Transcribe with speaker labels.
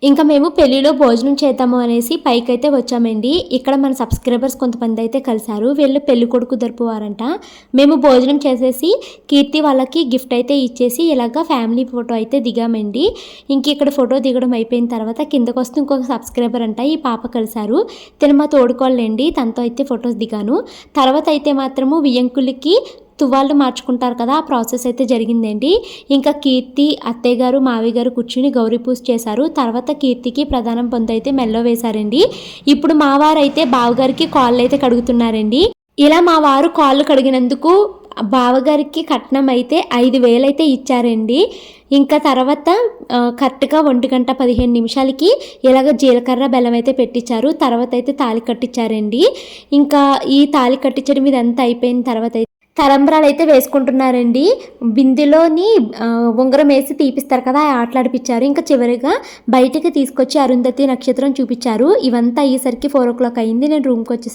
Speaker 1: ఇంకా మేము పెళ్ళిలో భోజనం చేద్దాము అనేసి పైకైతే వచ్చామండి. ఇక్కడ మన సబ్స్క్రైబర్స్ కొంతమంది అయితే కలిసారు. వీళ్ళు పెళ్ళికొడుకు తరపు వారంట. మేము భోజనం చేసేసి కీర్తి వాళ్ళకి గిఫ్ట్ అయితే ఇచ్చేసి ఇలాగ ఫ్యామిలీ ఫోటో అయితే దిగామండి. ఇంక ఇక్కడ ఫోటో దిగడం అయిపోయిన తర్వాత కిందకొస్తే ఇంకొక సబ్స్క్రైబర్ అంట. ఈ పాప కలిసారు. తిను మా తోడుకోళ్ళండి. తనతో అయితే ఫొటోస్ దిగాను. తర్వాత అయితే మాత్రము వియంకులకి తువ్వాళ్ళు మార్చుకుంటారు కదా, ఆ ప్రాసెస్ అయితే జరిగిందండి. ఇంకా కీర్తి అత్తయ్య గారు మావయ్య గారు కూర్చుని గౌరీ పూజ చేశారు. తర్వాత కీర్తికి ప్రధానం పొందు అయితే మెల్లో వేశారండి. ఇప్పుడు మా వారైతే బావగారికి కాళ్ళు అయితే కడుగుతున్నారండి. ఇలా మా వారు కాళ్ళు కడిగినందుకు బావగారికి కట్నం అయితే 5,000 అయితే ఇచ్చారండి. ఇంకా తర్వాత కరెక్ట్గా 1:15 ఇలాగ జీలకర్ర బెల్లం అయితే పెట్టించారు. తర్వాత అయితే తాళి కట్టించారండి. ఇంకా ఈ తాళి కట్టించడం ఇదంతా అయిపోయిన తర్వాత తలంబ్రాలు అయితే వేసుకుంటున్నారండి. బిందెలోని ఉంగరం వేసి తీపిస్తారు కదా, ఆటలాడిపించారు. ఇంకా చివరిగా బయటికి తీసుకొచ్చి అరుంధతి నక్షత్రం చూపించారు. ఇవంతా అయ్యేసరికి 4 o'clock అయింది. నేను రూమ్కి వచ్చేసి